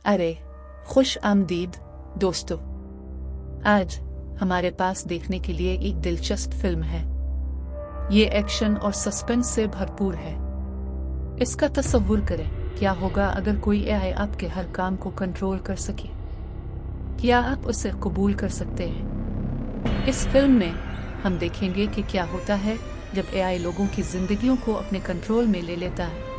अरे खुश आमदीद दोस्तों। आज हमारे पास देखने के लिए एक दिलचस्प फिल्म है। ये एक्शन और सस्पेंस से भरपूर है। इसका तसव्वुर करें, क्या होगा अगर कोई एआई आपके हर काम को कंट्रोल कर सके। क्या आप उसे कबूल कर सकते हैं? इस फिल्म में हम देखेंगे कि क्या होता है जब एआई लोगों की जिंदगियों को अपने कंट्रोल में ले लेता है।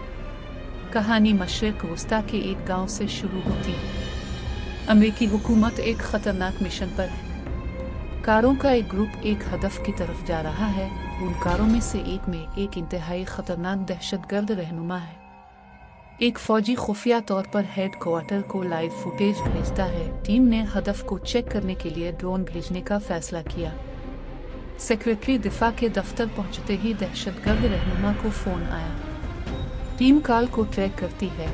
कहानी मशरिक वस्ता के एक गांव से शुरू होती है। अमेरिकी हुकूमत एक खतरनाक मिशन पर है। कारों का एक ग्रुप एक हदफ की तरफ जा रहा है। उन कारों में से एक में एक इंतहाई खतरनाक दहशतगर्द रहनुमा है। एक फौजी खुफिया तौर पर हेड क्वार्टर को लाइव फुटेज भेजता है। टीम ने हदफ को चेक करने के लिए ड्रोन भेजने का फैसला किया। सेक्रेटरी दिफा के दफ्तर पहुंचते ही दहशतगर्द रहनुमा को फोन आया। टीम कॉल को ट्रैक करती है,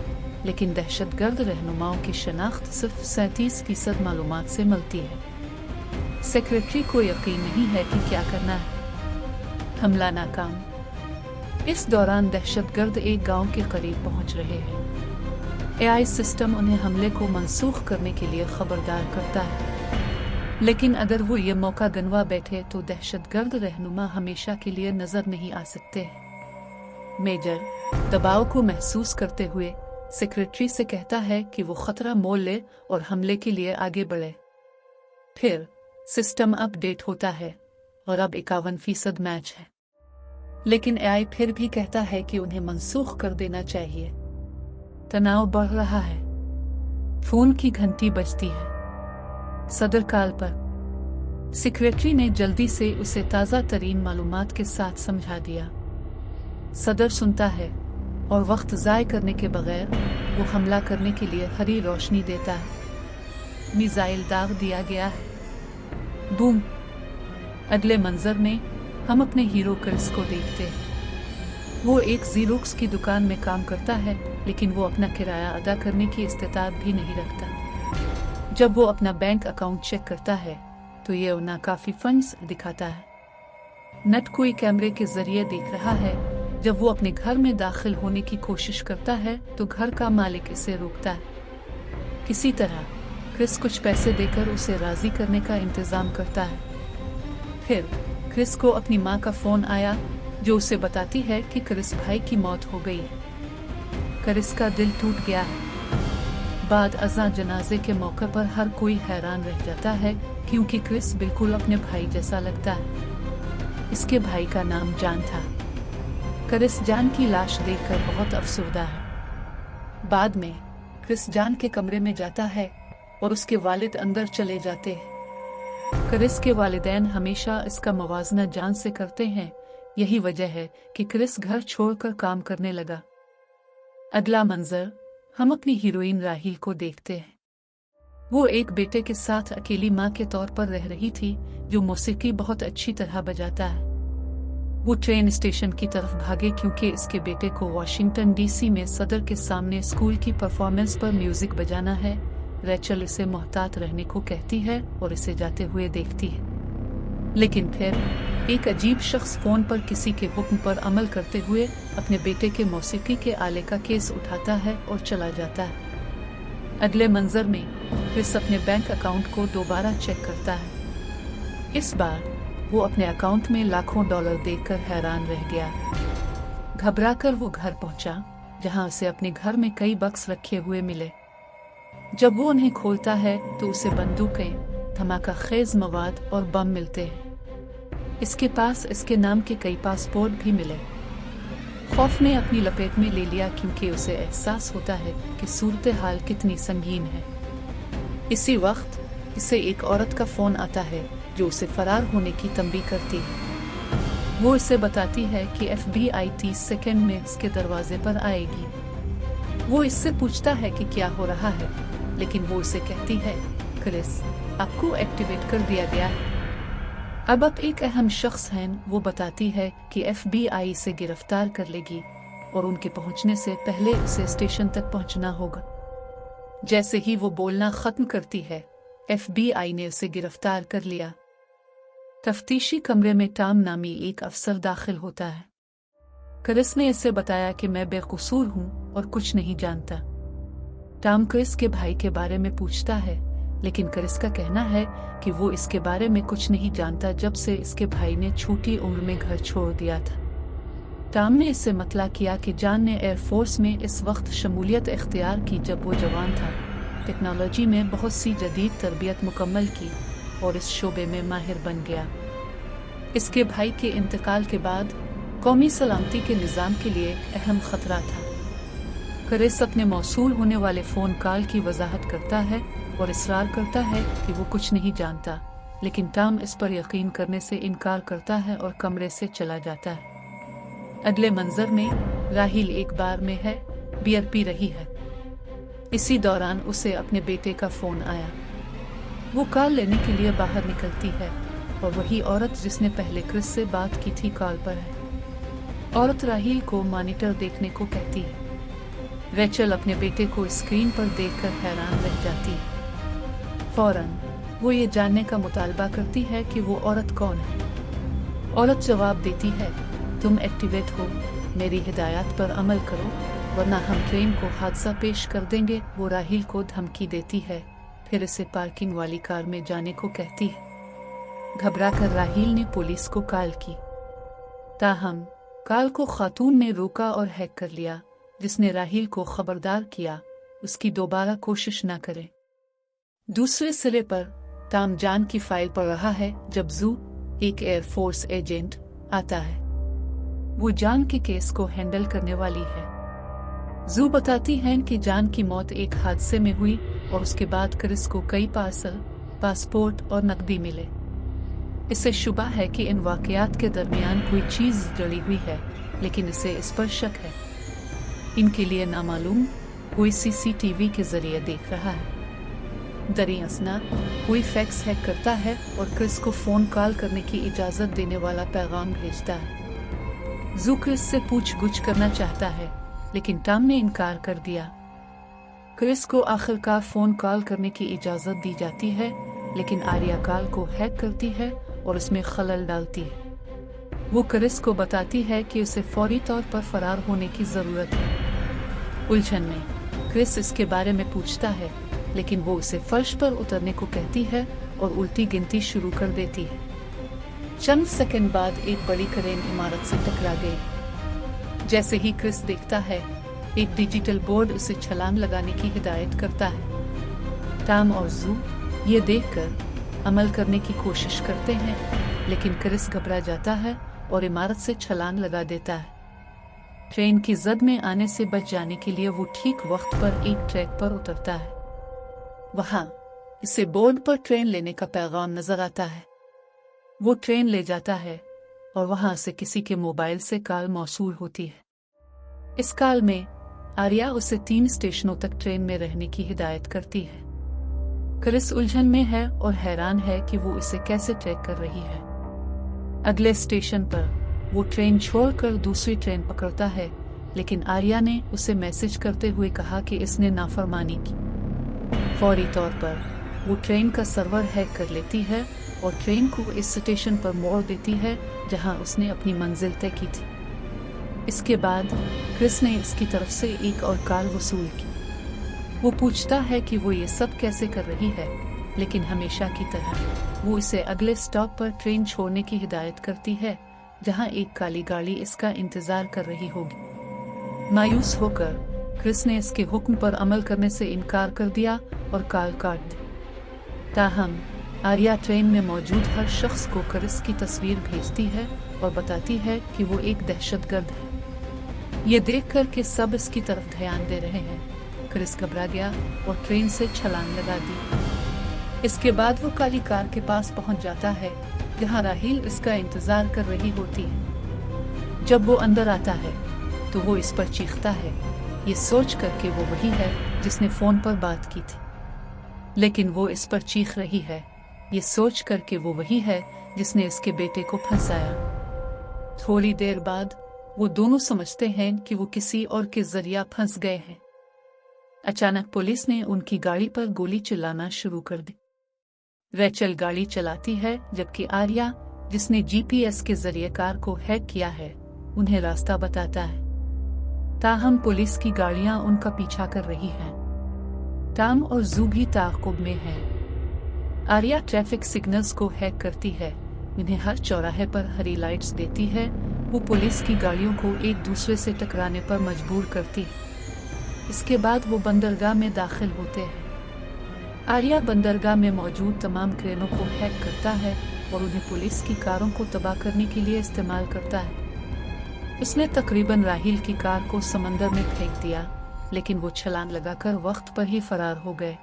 लेकिन दहशतगर्द रहनुमाओं की शनाख्त सिर्फ 37% मालूमात से मिलती है। सेक्रेटरी को यकीन नहीं है कि क्या करना है। हमला नाकाम। इस दौरान दहशतगर्द एक गांव के करीब पहुंच रहे हैं। एआई सिस्टम उन्हें हमले को मंसूख करने के लिए खबरदार करता है, लेकिन अगर वो ये मौका गंवा बैठे तो दहशतगर्द रहनुमा हमेशा के लिए नजर नहीं आ सकते। मेजर दबाव को महसूस करते हुए सेक्रेटरी से कहता है कि वो खतरा मोल ले और हमले के लिए आगे बढ़े। फिर सिस्टम अपडेट होता है और अब 51% मैच है, लेकिन एआई फिर भी कहता है कि उन्हें मंसूख कर देना चाहिए। तनाव बढ़ रहा है। फोन की घंटी बजती है। सदर कॉल पर। सेक्रेटरी ने जल्दी से उसे ताज़ा तरीन मालूमात के साथ समझा दिया। सदर सुनता है और वक्त ज़ाय करने के बगैर वो हमला करने के लिए हरी रोशनी देता है। मिसाइल दाग दिया गया है। बूम। अगले मंजर में हम अपने हीरो क्रिस को देखते हैं। वो एक ज़ीरोक्स की दुकान में काम करता है, लेकिन वो अपना किराया अदा करने की इस्तेताअत भी नहीं रखता। जब वो अपना बैंक अकाउंट चेक करता है तो ये उन्हें काफ़ी फंड्स दिखाता है। नट कोई कैमरे के जरिए देख रहा है। जब वो अपने घर में दाखिल होने की कोशिश करता है तो घर का मालिक इसे रोकता है। किसी तरह क्रिस कुछ पैसे देकर उसे राजी करने का इंतजाम करता है। फिर क्रिस को अपनी माँ का फोन आया, जो उसे बताती है कि क्रिस भाई की मौत हो गई। क्रिस का दिल टूट गया है। बाद अज़ा जनाजे के मौके पर हर कोई हैरान रह जाता है, क्योंकि क्रिस बिल्कुल अपने भाई जैसा लगता है। इसके भाई का नाम जॉन था। क्रिस जॉन की लाश देखकर बहुत अफसुर्दा है। बाद में क्रिस जॉन के कमरे में जाता है और उसके वालिद अंदर चले जाते हैं। क्रिस के वालिदैन हमेशा इसका मवाजना जॉन से करते हैं। यही वजह है कि क्रिस घर छोड़कर काम करने लगा। अगला मंजर हम अपनी हीरोइन राहील को देखते हैं। वो एक बेटे के साथ अकेली माँ के तौर पर रह रही थी, जो मौसीकी बहुत अच्छी तरह बजाता है। वो ट्रेन स्टेशन की तरफ भागे क्योंकि इसके बेटे को वॉशिंगटन डीसी में सदर के सामने स्कूल की परफॉर्मेंस पर म्यूजिक बजाना है। रेचल इसे मोहतात रहने को कहती है और इसे जाते हुए देखती है, लेकिन फिर एक अजीब शख्स फोन पर किसी के हुक्म पर अमल करते हुए अपने बेटे के मौसीकी के आले का केस उठाता है और चला जाता है। अगले मंजर में क्रिस अपने बैंक अकाउंट को दोबारा चेक करता है। इस बार वो अपने अकाउंट में लाखों डॉलर देखकर हैरान रह गया। घबराकर वो घर पहुंचा, जहां उसे अपने घर में कई बक्स रखे हुए मिले। जब वो उन्हें खोलता है तो उसे बंदूकें, धमाका खेज मवाद और बम मिलते हैं। इसके पास इसके नाम के कई पासपोर्ट भी मिले। खौफ ने अपनी लपेट में ले लिया, क्योंकि उसे एहसास होता है कि सूरत हाल कितनी संगीन है। इसी वक्त इसे एक औरत का फोन आता है, जो उसे फरार होने की तंबीह करती है। वो इसे बताती है कि FBI 30 सेकंड में उसके दरवाजे पर आएगी। वो इससे पूछता है कि क्या हो रहा है, लेकिन वो उसे कहती है, क्रिस, आपको एक्टिवेट कर दिया गया है। अब एक अहम शख्स है। वो बताती है कि FBI इसे गिरफ्तार कर लेगी और उनके पहुंचने से पहले उसे स्टेशन तक पहुंचना होगा। जैसे ही वो बोलना खत्म करती है, FBI ने उसे गिरफ्तार कर लिया। तफ्तीशी कमरे में टॉम नामी एक अफसर दाखिल होता है। क्रिस ने इसे बताया कि मैं बेकसूर हूँ और कुछ नहीं जानता। टॉम क्रिस के भाई के बारे में पूछता है, लेकिन क्रिस का कहना है कि वो इसके बारे में कुछ नहीं जानता जब से इसके भाई ने छोटी उम्र में घर छोड़ दिया था। टॉम ने इससे मतला किया कि जॉन ने एयरफोर्स में इस वक्त शमूलियत इख्तियार की जब वो जवान था, टेक्नोलॉजी में बहुत सी जदीद तरबियत मुकम्मल की और इस शोबे में माहिर बन गया। इसके भाई के इंतकाल के बाद कौमी सलामती के निज़ाम के लिए अहम खतरा था। क्रिस अपने मौसूल होने वाले फ़ोन कॉल की वजाहत करता है और इसरार करता है कि वो कुछ नहीं जानता, लेकिन टॉम इस पर यकीन करने से इनकार करता है और कमरे से चला जाता है। अगले मंजर में राहिल एक बार में है, बियर पी रही है। इसी दौरान उसे अपने बेटे का फ़ोन आया। वो कॉल लेने के लिए बाहर निकलती है और वही औरत जिसने पहले क्रिस से बात की थी कॉल पर है। औरत राहिल को मॉनिटर देखने को कहती है। रेचल अपने बेटे को स्क्रीन पर देखकर हैरान रह जाती है। फौरन वो ये जानने का मुतालबा करती है कि वो औरत कौन है। औरत जवाब देती है, तुम एक्टिवेट हो, मेरी हिदायत पर अमल करो वरना हम ट्रेन को हादसा पेश कर देंगे। वो राहिल को धमकी देती है, फिर इसे पार्किंग वाली कार में जाने को कहती है। घबराकर राहिल ने पुलिस को कॉल की, ताहम कॉल को खातून ने रोका और हैक कर लिया, जिसने राहिल को खबरदार किया उसकी दोबारा कोशिश न करे। दूसरे सिरे पर टॉम जॉन की फाइल पढ़ रहा है जब जू, एक एयरफोर्स एजेंट, आता है। वो जॉन के केस को हैंडल करने वाली है। जू बताती है कि जॉन की मौत एक हादसे में हुई और उसके बाद क्रिस को कई पार्सल, पासपोर्ट और नकदी मिले। इसे शुबा है कि इन वाकयात के दरमियान कोई चीज जड़ी हुई है, लेकिन इसे इस पर शक है। इनके लिए नामालूम कोई सीसीटीवी के जरिए देख रहा है। दरियासना कोई फैक्स हैक करता है और क्रिस को फोन कॉल करने की इजाजत देने वाला पैगाम भेजता है। जू क्रिस से पूछ-गुछ करना चाहता है, लेकिन टॉम ने इनकार कर दिया। क्रिस को आखिरकार फोन कॉल करने की इजाजत दी जाती है, लेकिन आर्या कॉल को हैक करती है और उसमें खलल डालती है। वो क्रिस को बताती है कि उसे फौरी तौर पर फरार होने की जरूरत है। उलझन में क्रिस इसके बारे में पूछता है, लेकिन वो उसे फर्श पर उतरने को कहती है और उल्टी गिनती शुरू कर देती है। चंद सेकंड बाद एक बड़ी क्रेन इमारत से टकरा गई। जैसे ही क्रिस देखता है, एक डिजिटल बोर्ड उसे छलांग लगाने की हिदायत करता है। टॉम और जू ये देखकर अमल करने की कोशिश करते हैं, लेकिन क्रिस घबरा जाता है और इमारत से छलांग लगा देता है। ट्रेन की जद में आने से बच जाने के लिए वो ठीक वक्त पर एक ट्रैक पर उतरता है। वहां इसे बोर्ड पर ट्रेन लेने का पैगाम नजर आता है। वो ट्रेन ले जाता है और वहां से किसी के मोबाइल से कॉल मौसूल होती है। इस कॉल में आर्या उसे 3 स्टेशनों तक ट्रेन में रहने की हिदायत करती है। क्रिस उलझन में है और हैरान है कि वो इसे कैसे ट्रैक कर रही है। अगले स्टेशन पर वो ट्रेन छोड़कर दूसरी ट्रेन पकड़ता है, लेकिन आर्या ने उसे मैसेज करते हुए कहा कि इसने नाफरमानी की। फौरी तौर पर वो ट्रेन का सर्वर हैक कर लेती है और ट्रेन को इस स्टेशन पर मोड़ देती है जहां उसने अपनी मंजिल तय की थी। इसके बाद क्रिस ने इसकी तरफ से एक और कॉल वसूल की। वो पूछता है कि वो ये सब कैसे कर रही है, लेकिन हमेशा की तरह वो इसे अगले स्टॉप पर ट्रेन छोड़ने की हिदायत करती है, जहां एक काली गाड़ी इसका इंतजार कर रही होगी। मायूस होकर क्रिस ने इसके हुक्म पर अमल करने से इनकार कर दिया और कॉल काट दी। ताहम आर्या ट्रेन में मौजूद हर शख्स को क्रिस की तस्वीर भेजती है और बताती है कि वो एक दहशतगर्द है। ये देखकर कि सब इसकी तरफ ध्यान दे रहे हैं, क्रिस घबरा गया और ट्रेन से छलांग लगा दी। इसके बाद वो काली कार के पास पहुंच जाता है, जहां राहिल इसका इंतजार कर रही होती है। जब वो अंदर आता है तो वो इस पर चीखता है, ये सोच कर कि वो वही है जिसने फोन पर बात की थी। लेकिन वो इस पर चीख रही है ये सोच कर कि वो वही है जिसने इसके बेटे को फंसाया। थोड़ी देर बाद वो दोनों समझते हैं कि वो किसी और के जरिया फंस गए हैं। अचानक पुलिस ने उनकी गाड़ी पर गोली चलाना शुरू कर दी। रेचल गाड़ी चलाती है, जबकि आर्या, जिसने जीपीएस के जरिए कार को हैक किया है, उन्हें रास्ता बताता है। ताहम पुलिस की गाड़ियां उनका पीछा कर रही हैं। टॉम और जू भी ताक़ुब में हैं। आर्या ट्रैफिक सिग्नल्स को हैक करती है, इन्हें हर चौराहे पर हरी लाइट्स देती है। वो पुलिस की गाड़ियों को एक दूसरे से टकराने पर मजबूर करती है। इसके बाद वो बंदरगाह में दाखिल होते हैं। आर्या बंदरगाह में मौजूद तमाम क्रेनों को हैक करता है और उन्हें पुलिस की कारों को तबाह करने के लिए इस्तेमाल करता है। उसने तकरीबन राहिल की कार को समंदर में फेंक दिया, लेकिन वो छलांग लगाकर वक्त पर ही फरार हो गए।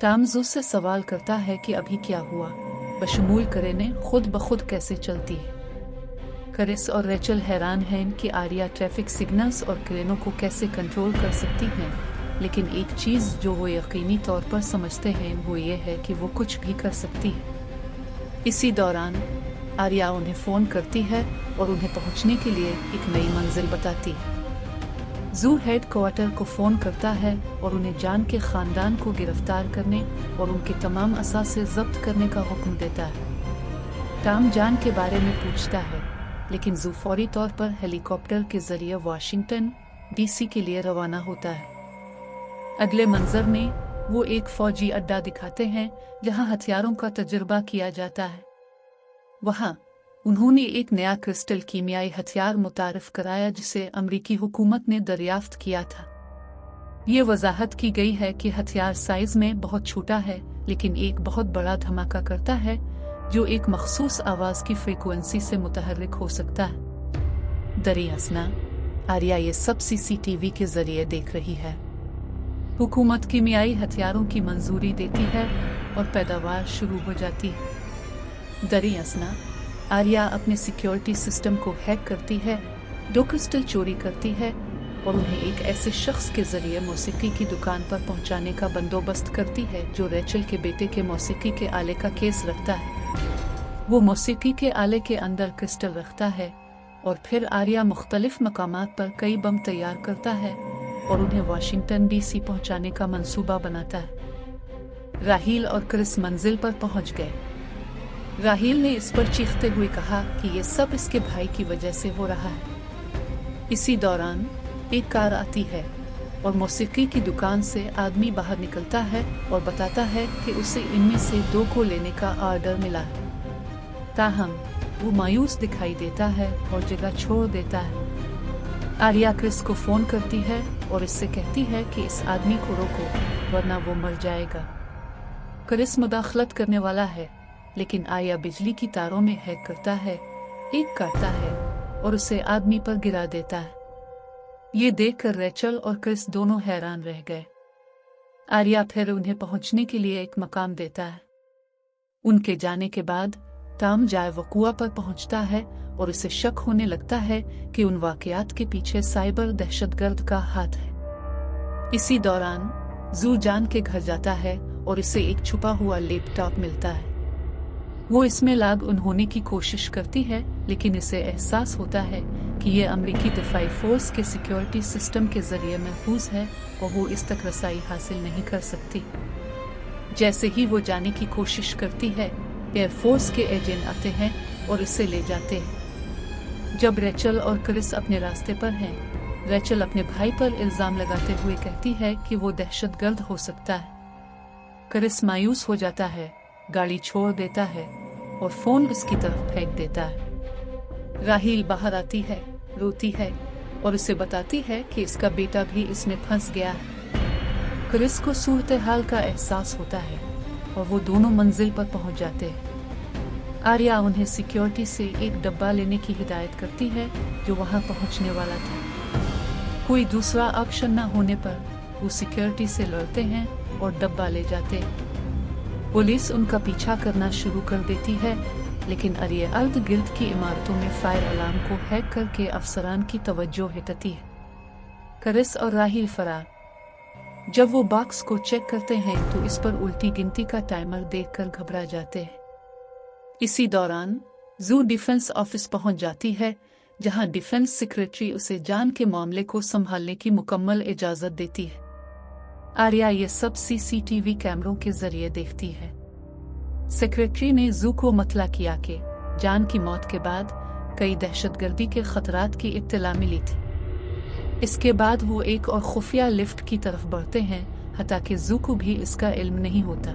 टॉम जू से सवाल करता है कि अभी क्या हुआ, बशमूल क्रेनें खुद ब खुद कैसे चलती है। क्रिस और रेचल हैरान हैं कि आर्या ट्रैफिक सिग्नल्स और क्रेनों को कैसे कंट्रोल कर सकती हैं, लेकिन एक चीज़ जो वो यकीनी तौर पर समझते हैं वो ये है कि वो कुछ भी कर सकती है। इसी दौरान आर्या उन्हें फ़ोन करती है और उन्हें पहुंचने के लिए एक नई मंजिल बताती है। जू हेडक्वार्टर को फ़ोन करता है और उन्हें जान के ख़ानदान को गिरफ्तार करने और उनके तमाम असासे ज़ब्त करने का हुक्म देता है। टॉम जान के बारे में पूछता है, लेकिन जू फौरी तौर पर हेलीकॉप्टर के जरिए वाशिंगटन डीसी के लिए रवाना होता है। अगले मंजर में वो एक फौजी अड्डा दिखाते हैं जहां हथियारों का तजुर्बा किया जाता है। वहां उन्होंने एक नया क्रिस्टल कीमियाई हथियार मुतारिफ कराया जिसे अमरीकी हुकूमत ने दरियाफ्त किया था। ये वजाहत की गई है कि हथियार साइज में बहुत छोटा है, लेकिन एक बहुत बड़ा धमाका करता है जो एक मखसूस आवाज़ की फ्रीक्वेंसी से मुतहर्रिक हो सकता है। दरियासना आर्या ये सब CCTV के जरिए देख रही है। हुकूमत कीमियाई हथियारों की मंजूरी देती है और पैदावार शुरू हो जाती है। दरियासना आर्या अपने सिक्योरिटी सिस्टम को हैक करती है, 2 क्रिस्टल चोरी करती है और उन्हें एक ऐसे शख्स के जरिए मौसीकी की दुकान पर पहुंचाने का बंदोबस्त करती है जो रेचल के बेटे के मौसीकी के आले का केस रखता है। वो मौसीकी के आले के अंदर क्रिस्टल रखता है और फिर आर्या मुख्तलिफ मकामात पर कई बम तैयार करता है और उन्हें वाशिंगटन डीसी पहुंचाने का मंसूबा बनाता है। राहिल और क्रिस मंजिल पर पहुंच गए। राहिल ने इस पर चीखते हुए कहा कि ये सब इसके भाई की वजह से हो रहा है। इसी दौरान एक कार आती है और मौसीकी की दुकान से आदमी बाहर निकलता है और बताता है कि उसे इनमें से 2 को लेने का ऑर्डर मिला है। ताहम वो मायूस दिखाई देता है और जगह छोड़ देता है। आर्या क्रिस को फ़ोन करती है और इससे कहती है कि इस आदमी को रोको वरना वो मर जाएगा। क्रिस मुदाखलत करने वाला है, लेकिन आर्या बिजली की तारों में हैक करता है, एक काटता है और उसे आदमी पर गिरा देता है। ये देखकर रेचल और क्रिस दोनों हैरान रह गए। आर्या फिर उन्हें पहुंचने के लिए एक मकाम देता है। उनके जाने के बाद टॉम जाए वकुआ पर पहुंचता है और उसे शक होने लगता है कि उन वाकयात के पीछे साइबर दहशतगर्द का हाथ है। इसी दौरान जू जान के घर जाता है और इसे एक छुपा हुआ लैपटॉप मिलता है। वो इसमें लॉग इन होने की कोशिश करती है, लेकिन इसे एहसास होता है कि ये अमेरिकी दिफाई फोर्स के सिक्योरिटी सिस्टम के जरिए महफूज है और वो इस तक रसाई हासिल नहीं कर सकती। जैसे ही वो जाने की कोशिश करती है, एयरफोर्स के एजेंट आते हैं और इसे ले जाते हैं। जब रेचल और क्रिस अपने रास्ते पर हैं, रेचल अपने भाई पर इल्जाम लगाते हुए कहती है कि वो दहशतगर्द हो सकता है। क्रिस मायूस हो जाता है, गाड़ी छोड़ देता है और फोन उसकी तरफ फेंक देता है। राहिल बाहर आती है, रोती है और उसे बताती है कि इसका बेटा भी इसमें फंस गया है। क्रिस को सूरत हाल का एहसास होता है और वो दोनों मंजिल पर पहुंच जाते हैं। आर्या उन्हें सिक्योरिटी से एक डब्बा लेने की हिदायत करती है जो वहां पहुंचने वाला था। कोई दूसरा ऑप्शन न होने पर वो सिक्योरिटी से लड़ते हैं और डब्बा ले जाते हैं। पुलिस उनका पीछा करना शुरू कर देती है, लेकिन आर्या अर्द गिर्द की इमारतों में फायर अलार्म को हैक करके अफसरान की तवज्जो हटाती है। क्रिस और राहिल फरार। जब वो बॉक्स को चेक करते हैं तो इस पर उल्टी गिनती का टाइमर देखकर घबरा जाते हैं। इसी दौरान जू डिफेंस ऑफिस पहुंच जाती है, जहां डिफेंस सेक्रेटरी उसे जान के मामले को संभालने की मुकम्मल इजाजत देती है। आर्या ये सब CCTV कैमरों के जरिए देखती है। सेक्रेटरी ने जू को मतला किया कि जान की मौत के बाद कई दहशतगर्दी के खतरात की इत्तला मिली थी। इसके बाद वो एक और खुफिया लिफ्ट की तरफ बढ़ते हैं हालांकि जू को भी इसका इल्म नहीं होता।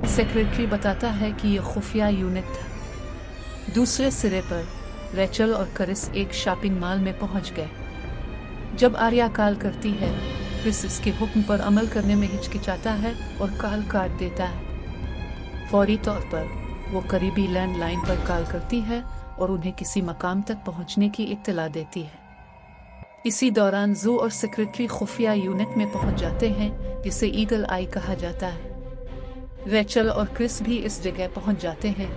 सेक्रेटरी बताता है कि यह खुफिया यूनिट था। दूसरे सिरे पर रेचल और क्रिस एक शॉपिंग मॉल में पहुंच गए। जब आर्या कॉल करती है, क्रिस इसके हुक्म पर अमल करने में हिचकिचाता है और कॉल काट देता है। फौरी तौर पर वो करीबी लैंडलाइन पर कॉल करती है और उन्हें किसी मकाम तक पहुंचने की इत्तला देती है। इसी दौरान जू और सेक्रेटरी खुफिया यूनिट में पहुंच जाते हैं, जिसे ईगल आई कहा जाता है। रेचल और क्रिस भी इस जगह पहुंच जाते हैं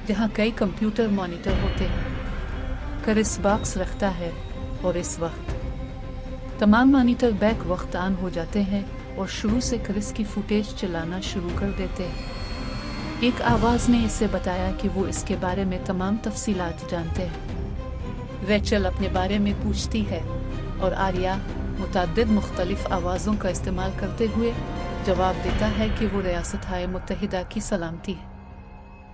जहां कई कंप्यूटर मॉनिटर होते हैं। क्रिस बॉक्स रखता है और इस वक्त तमाम मॉनिटर बैक वक्त ऑन हो जाते हैं और शुरू से क्रिस की फुटेज चलाना शुरू कर देते हैं। एक आवाज ने इसे बताया कि वो इसके बारे में तमाम तफसीलात जानते हैं। रेचल अपने बारे में पूछती है और आर्या मुतअद्दिद मुख्तलिफ आवाज़ों का इस्तेमाल करते हुए जवाब देता है कि वो रियासत-ए मुत्तहिदा की सलामती है।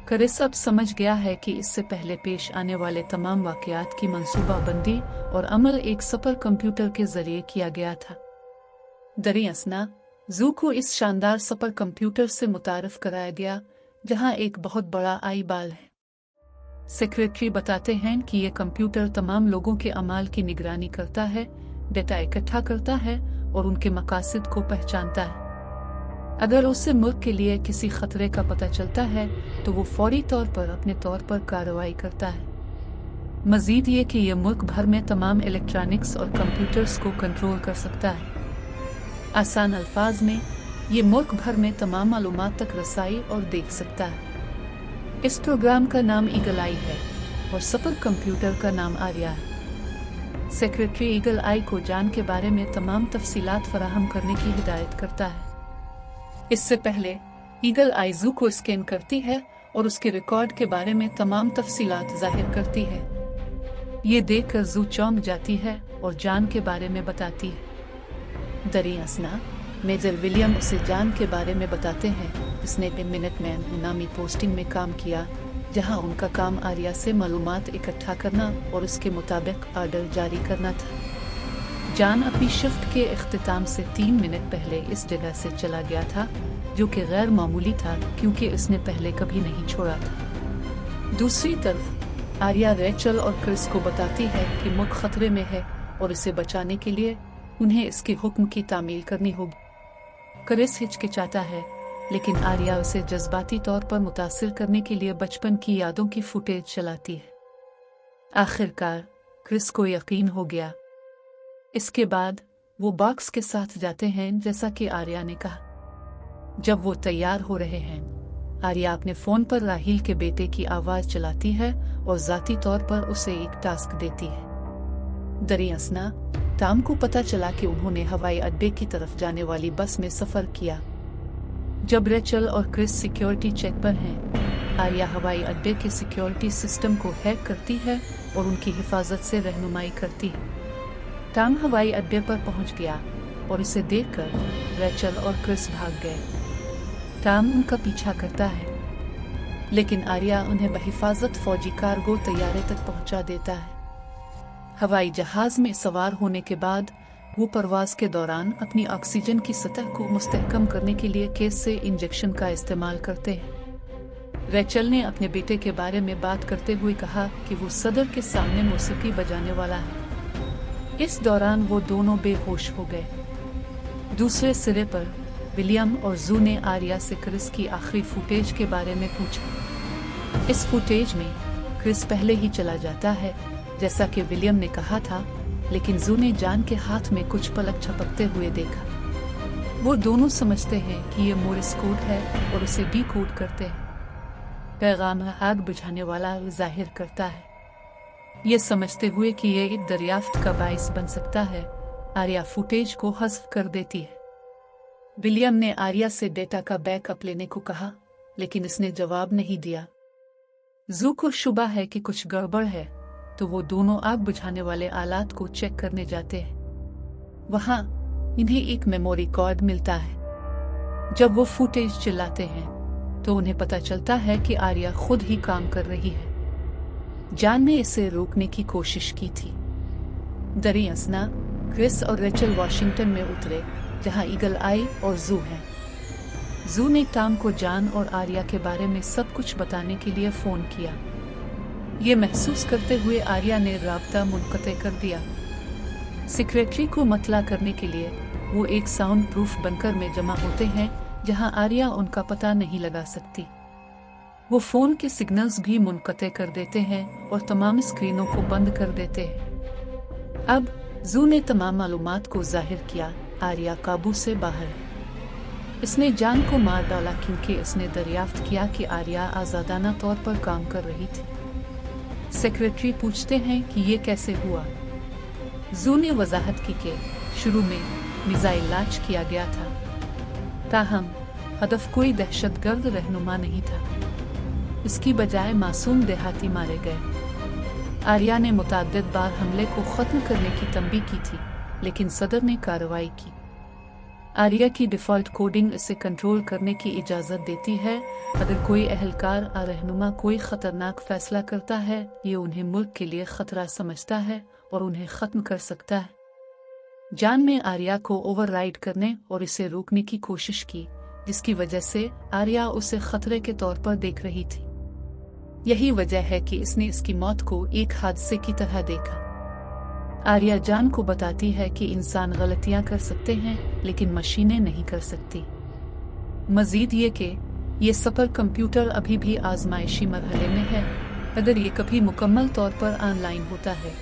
क्रिस अब समझ गया है कि इससे पहले पेश आने वाले तमाम वाक़यात की मंसूबाबंदी और अमल एक सुपर कंप्यूटर के जरिए किया गया था। दरअसल जू को इस शानदार सुपर कंप्यूटर से मुतारफ कराया गया जहां एक बहुत बड़ा आई बाल है। सेक्रेटरी बताते हैं कि यह कंप्यूटर तमाम लोगों के अमाल की निगरानी करता है, डेटा इकट्ठा करता है और उनके मकासद को पहचानता है। अगर उससे मुल्क के लिए किसी खतरे का पता चलता है तो वो फौरी तौर पर अपने तौर पर कार्रवाई करता है। मजीद ये कि यह मुल्क भर में तमाम इलेक्ट्रॉनिक्स और कंप्यूटर्स को कंट्रोल कर सकता है। आसान अल्फाज में ये मुल्क भर में तमाम मालूमात तक रसाई और देख सकता है। इस प्रोग्राम का नाम ईगल आई है और सुपर कंप्यूटर का नाम आर्या है। सेक्रेटरी ईगल आई को जान के बारे में तमाम तफसीलात फराहम करने की हिदायत करता है। इससे पहले ईगल आई जू को स्कैन करती है और उसके रिकॉर्ड के बारे में तमाम तफसीलात जाहिर करती है। ये देखकर जू चौंक जाती है और जान के बारे में बताती है। दरअसल मेजर विलियम उसे जान के बारे में बताते हैं, जिसने मिनटमैन नामी पोस्टिंग में काम किया, जहां उनका काम आर्या से मालूमात इकट्ठा करना और उसके मुताबिक ऑर्डर जारी करना था। जान अपनी शिफ्ट के इख्तिताम से 3 मिनट पहले इस जगह से चला गया था, जो कि गैर मामूली था क्योंकि इसने पहले कभी नहीं छोड़ा था। दूसरी तरफ आर्या रेचल और क्रिस को बताती है कि मुल्क खतरे में है और इसे बचाने के लिए उन्हें इसके हुक्म की तामील करनी होगी। क्रिस हिचकिचाता है, लेकिन आर्या उसे जज्बाती तौर पर मुतासिर करने के लिए बचपन की यादों की फुटेज चलाती है। आखिरकार क्रिस को यकीन हो गया। इसके बाद वो बॉक्स के साथ जाते हैं जैसा कि आर्या ने कहा। जब वो तैयार हो रहे हैं, आर्या अपने फोन पर राहील के बेटे की आवाज चलाती है और जाती तौर पर उसे एक टास्क देती है। दरअसल टॉम को पता चला कि उन्होंने हवाई अड्डे की तरफ जाने वाली बस में सफर किया। जब रेचल और क्रिस सिक्योरिटी चेक पर हैं, आर्या हवाई अड्डे के सिक्योरिटी सिस्टम को हैक करती है और उनकी हिफाजत से रहनुमाई करती है। टॉम हवाई अड्डे पर पहुंच गया और इसे देखकर रेचल और क्रिस भाग गए। टॉम उनका पीछा करता है, लेकिन आर्या उन्हें बहिफाजत फौजी कार्गो तैयारे तक पहुंचा देता है। हवाई जहाज में सवार होने के बाद वो परवाज के दौरान अपनी ऑक्सीजन की सतह को मुस्तहकम करने के लिए केस से इंजेक्शन का इस्तेमाल करते हैं। रेचल ने अपने बेटे के बारे में बात करते हुए कहा कि वो सदर के सामने मौसीकी बजाने वाला है। इस दौरान वो दोनों बेहोश हो गए। दूसरे सिरे पर विलियम और जू ने आर्या से क्रिस की आखिरी फुटेज के बारे में पूछा। इस फुटेज में क्रिस पहले ही चला जाता है, जैसा कि विलियम ने कहा था, लेकिन जू ने जान के हाथ में कुछ पलक झपकते हुए देखा। वो दोनों समझते हैं कि ये मोरिस कोड है और उसे डिकोड करते हैं। पैगाम आग बुझाने वाला जाहिर करता है। ये समझते हुए कि ये एक दरियाफ्त का बाइस बन सकता है, आर्या फुटेज को हज़्फ कर देती है। विलियम ने आर्या से डेटा का बैकअप लेने को कहा, लेकिन इसने जवाब नहीं दिया। जू को शुबा है कि कुछ गड़बड़ है, तो वो दोनों आग बुझाने वाले आलात को चेक करने जाते हैं। वहां इन्हें एक मेमोरी कार्ड मिलता है। जब वो फुटेज चलाते हैं तो उन्हें पता चलता है कि आर्या खुद ही काम कर रही है। जान ने इसे रोकने की कोशिश की थी। दरअसल क्रिस और रेचल वाशिंगटन में उतरे जहां ईगल आई और जू है। जू ने टॉम को जान और आर्या के बारे में सब कुछ बताने के लिए फोन किया। ये महसूस करते हुए आर्या ने राब्ता मुनक़ते कर दिया। सेक्रेटरी को मतला करने के लिए वो एक साउंड प्रूफ बंकर में जमा होते हैं जहां आर्या उनका पता नहीं लगा सकती। वो फोन के सिग्नल्स भी मुनक़ते कर देते हैं और तमाम स्क्रीनों को बंद कर देते हैं। अब जू ने तमाम मालूमात को जाहिर किया। आर्या काबू से बाहर है। इसने जान को मार डाला क्योंकि इसने दरियाफ्त किया कि आर्या आज़ादाना तौर पर काम कर रही थी। सेक्रेटरी पूछते हैं कि ये कैसे हुआ। जू ने वजाहत की कि शुरू में मिसाइल लॉन्च किया गया था, ताहम हदफ कोई दहशतगर्द रहनुमा नहीं था। इसकी बजाय मासूम देहाती मारे गए। आर्या ने मुतअद्दिद बार हमले को ख़त्म करने की तंबीह की थी, लेकिन सदर ने कार्रवाई की। आर्या की डिफ़ॉल्ट कोडिंग इसे कंट्रोल करने की इजाज़त देती है। अगर कोई अहलकार या रहनुमा कोई ख़तरनाक फ़ैसला करता है, ये उन्हें मुल्क के लिए ख़तरा समझता है और उन्हें ख़त्म कर सकता है। जान ने आर्या को ओवरराइड करने और इसे रोकने की कोशिश की, जिसकी वजह से आर्या उसे ख़तरे के तौर पर देख रही थी। यही वजह है कि इसने इसकी मौत को एक हादसे की तरह देखा। आर्या जान को बताती है कि इंसान गलतियां कर सकते हैं, लेकिन मशीनें नहीं कर सकती। मजीद ये कि ये सुपर कंप्यूटर अभी भी आजमाइशी मरहले में है। अगर ये कभी मुकम्मल तौर पर ऑनलाइन होता है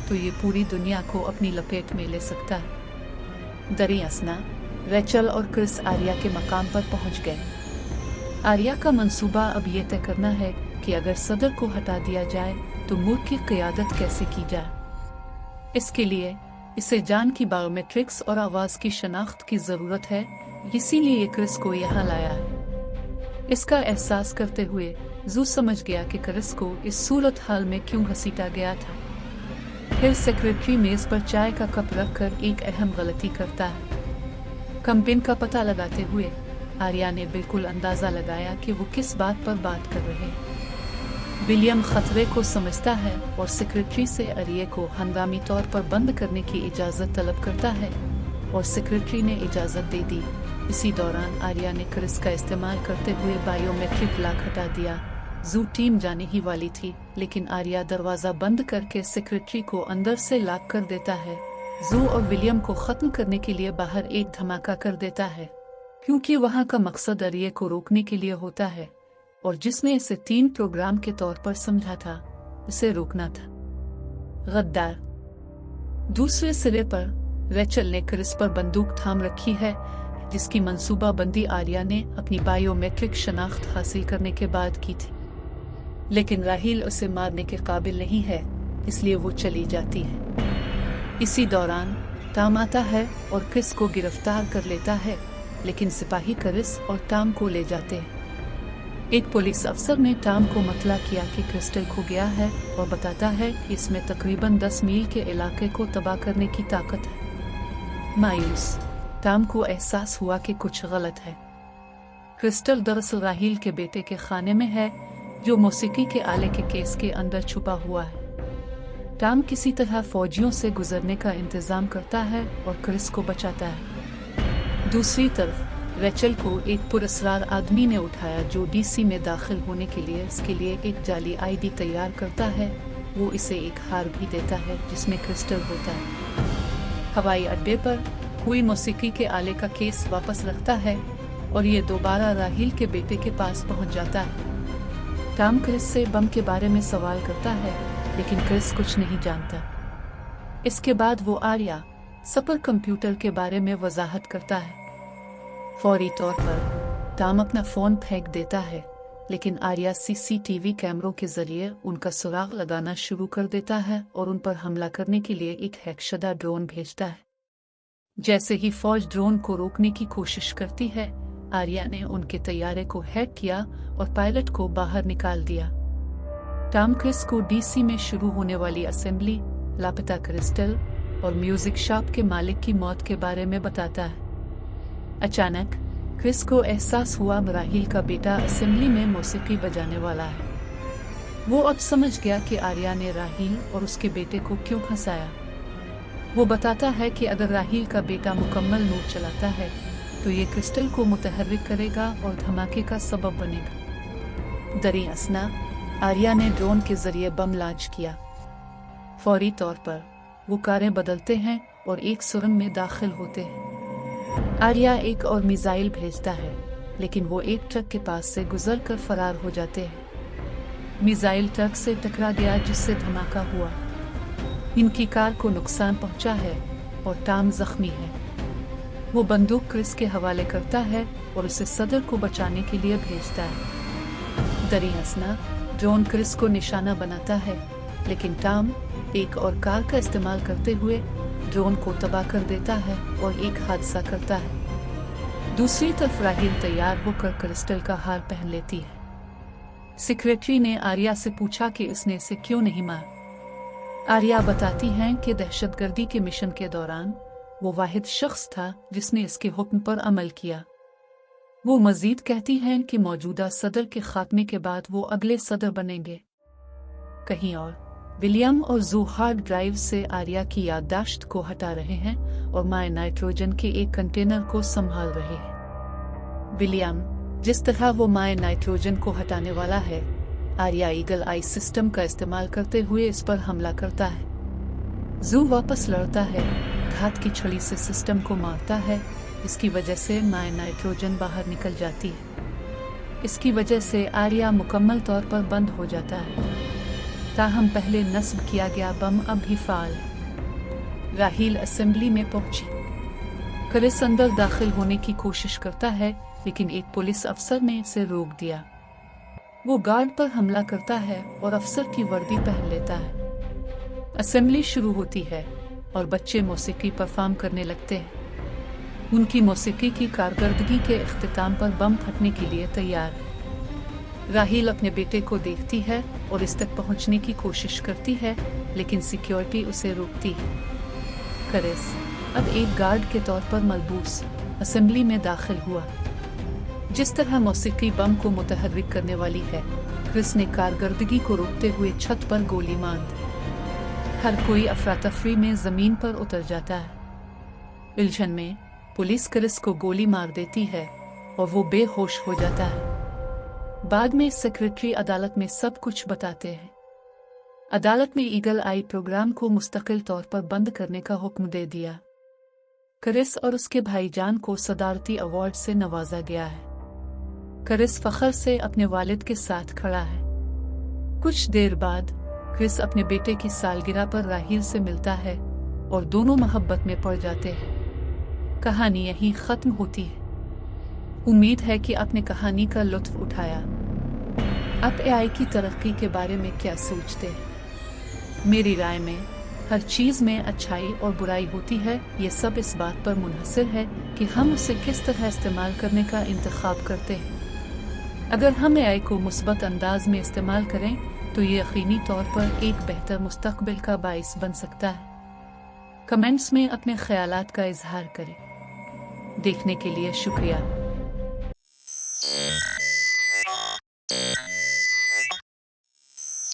तो ये पूरी दुनिया को अपनी लपेट में ले सकता है। दरियासना रेचल और क्रिस आर्या के मकाम पर पहुंच गए। आर्या का मंसूबा अब ये तय करना है कि अगर सदर को हटा दिया जाए तो मुल्क की क़यादत कैसे की जाए। इसके लिए इसे जान की बायोमेट्रिक्स और आवाज़ की शनाख्त की ज़रूरत है, इसीलिए क्रिस को यहाँ लाया है। इसका एहसास करते हुए जू समझ गया कि क्रिस को इस सूरत हाल में क्यों घसीटा गया था। फिर सेक्रेटरी मेज़ पर चाय का कप रखकर एक अहम गलती करता है। कंपेन का पता लगाते हुए आर्या ने बिल्कुल अंदाज़ा लगाया कि वो किस बात पर बात कर रहे हैं। विलियम खतरे को समझता है और सेक्रेटरी से आर्या को हंगामी तौर पर बंद करने की इजाज़त तलब करता है और सेक्रेटरी ने इजाज़त दे दी। इसी दौरान आर्या ने क्रिस का इस्तेमाल करते हुए बायोमेट्रिक लॉक हटा दिया। जू टीम जाने ही वाली थी, लेकिन आर्या दरवाज़ा बंद करके सेक्रेटरी को अंदर से लॉक कर देता है। जू और विलियम को ख़त्म करने के लिए बाहर एक धमाका कर देता है, क्योंकि वहाँ का मकसद आर्या को रोकने के लिए होता है और जिसने इसे 3 प्रोग्राम के तौर पर समझा था, इसे रोकना था। गद्दार। दूसरे सिरे पर रेचल ने क्रिस पर बंदूक थाम रखी है, जिसकी मंसूबाबंदी आर्या ने अपनी बायोमेट्रिक शनाख्त हासिल करने के बाद की थी। लेकिन राहील उसे मारने के काबिल नहीं है, इसलिए वो चली जाती है। इसी दौरान टॉम आता है और क्रिस को गिरफ्तार कर लेता है, लेकिन सिपाही क्रिस और टॉम को ले जाते हैं। एक पुलिस अफसर ने टॉम को मतला किया कि क्रिस्टल खो गया है और बताता है कि इसमें तकरीबन 10 मील के इलाके को तबाह करने की ताकत है। मायूस टॉम को एहसास हुआ कि कुछ गलत है। क्रिस्टल दरअसल राहील के बेटे के खाने में है, जो मौसीकी के आले के केस के अंदर छुपा हुआ है। टॉम किसी तरह फौजियों से गुजरने का इंतजाम करता है और क्रिस को बचाता है। दूसरी तरफ रेचल को एक पुरस्कार आदमी ने उठाया जो डीसी में दाखिल होने के लिए इसके लिए एक जाली आईडी तैयार करता है। वो इसे एक हार भी देता है जिसमें क्रिस्टल होता है। हवाई अड्डे पर कोई मौसीकी के आले का केस वापस रखता है और ये दोबारा राहील के बेटे के पास पहुंच जाता है। टॉम क्रिस से बम के बारे में सवाल करता है, लेकिन क्रिस कुछ नहीं जानता। इसके बाद वो आर्या सुपर कंप्यूटर के बारे में वजाहत करता है। फौरी तौर पर टॉम अपना फोन फेंक देता है, लेकिन आर्या सीसीटीवी कैमरों के जरिए उनका सुराग लगाना शुरू कर देता है और उन पर हमला करने के लिए एक हैकशदा ड्रोन भेजता है। जैसे ही फौज ड्रोन को रोकने की कोशिश करती है, आर्या ने उनके तैयारे को हैक किया और पायलट को बाहर निकाल दिया। टॉम क्रिस को डीसी में शुरू होने वाली असेंबली, लापता क्रिस्टल और म्यूजिक शॉप के मालिक की मौत के बारे में बताता है। अचानक क्रिस को एहसास हुआ राहील का बेटा असेंबली में मौसीकी बजाने वाला है। वो अब समझ गया कि आर्या ने राहील और उसके बेटे को क्यों फंसाया। वो बताता है कि अगर राहील का बेटा मुकम्मल नूर चलाता है तो ये क्रिस्टल को मुतहर्रिक करेगा और धमाके का सबब बनेगा। दरी असना आर्या ने ड्रोन के जरिए बम लॉन्च किया। फौरी तौर पर वो कारें बदलते हैं और एक सुरंग में दाखिल होते हैं। आर्या एक और मिसाइल भेजता है, लेकिन वो एक ट्रक के पास से गुजर कर फरार हो जाते हैं। मिसाइल ट्रक से टकरा गया, जिससे धमाका हुआ। इनकी कार को नुकसान पहुंचा है और टॉम जख्मी है। वो बंदूक क्रिस के हवाले करता है और उसे सदर को बचाने के लिए भेजता है। दरी हंसना ड्रोन क्रिस को निशाना बनाता है, लेकिन टॉम एक और कार का इस्तेमाल करते हुए ड्रोन को तबाह कर देता है और एक हादसा करता है। दूसरी तरफ राहील तैयार होकर क्रिस्टल का हार पहन लेती है। सेक्रेटरी ने आर्या से पूछा कि उसने इसे क्यों नहीं मारा। आर्या बताती हैं कि दहशतगर्दी के मिशन के दौरान वो वाहिद शख्स था जिसने इसके हुक्म पर अमल किया। वो मजीद कहती हैं कि मौजूदा सदर के खात्मे के बाद वो अगले सदर बनेंगे। कहीं और विलियम और जू हार्ड ड्राइव से आर्या की याददाश्त को हटा रहे हैं और माय नाइट्रोजन के एक कंटेनर को संभाल रहे हैं। विलियम जिस तरह वो माय नाइट्रोजन को हटाने वाला है, आर्या ईगल आई सिस्टम का इस्तेमाल करते हुए इस पर हमला करता है। जू वापस लड़ता है, घात की छड़ी से सिस्टम को मारता है। इसकी वजह से माय नाइट्रोजन बाहर निकल जाती है। इसकी वजह से आर्या मुकम्मल तौर पर बंद हो जाता है। ताहम पहले नस्ब किया गया बम अब भी फाल है। राहील असेंबली में पहुंची। क्रिस अंदर दाखिल होने की कोशिश करता है, लेकिन एक पुलिस अफसर ने इसे रोक दिया। वो गार्ड पर हमला करता है और अफसर की वर्दी पहन लेता है। असेंबली शुरू होती है और बच्चे मौसीकी परफॉर्म करने लगते हैं। उनकी मौसीकी की कारकर्दगी के इख्तिताम पर बम फटने के लिए तैयार है। राहील अपने बेटे को देखती है और इस तक पहुंचने की कोशिश करती है, लेकिन सिक्योरिटी उसे रोकती है। क्रिस अब एक गार्ड के तौर पर मलबूस असेंबली में दाखिल हुआ। जिस तरह मौसीकी बम को मुतहर्रिक करने वाली है, क्रिस ने कारकर्दगी को रोकते हुए छत पर गोली मार दी। हर कोई अफरा तफरी में जमीन पर उतर जाता है। उलझन में पुलिस क्रिस को गोली मार देती है और वो बेहोश हो जाता है। बाद में सेक्रेटरी अदालत में सब कुछ बताते हैं। अदालत में ईगल आई प्रोग्राम को मुस्तकिल तौर पर बंद करने का हुक्म दे दिया। क्रिस और उसके भाईजान को सदारती अवार्ड से नवाजा गया है। क्रिस फख्र से अपने वालिद के साथ खड़ा है। कुछ देर बाद क्रिस अपने बेटे की सालगिरह पर राहील से मिलता है और दोनों मोहब्बत में पड़ जाते हैं। कहानी यहीं खत्म होती है। उम्मीद है कि आपने कहानी का लुत्फ उठाया। आप एआई की तरक्की के बारे में क्या सोचते हैं? मेरी राय में हर चीज़ में अच्छाई और बुराई होती है। ये सब इस बात पर मुनहसर है कि हम उसे किस तरह इस्तेमाल करने का इंतखाब करते हैं। अगर हम एआई को मुस्बत अंदाज में इस्तेमाल करें तो ये यकीनी तौर पर एक बेहतर मुस्तकबिल का बाइस बन सकता है। कमेंट्स में अपने ख्यालात का इजहार करें। देखने के लिए शुक्रिया।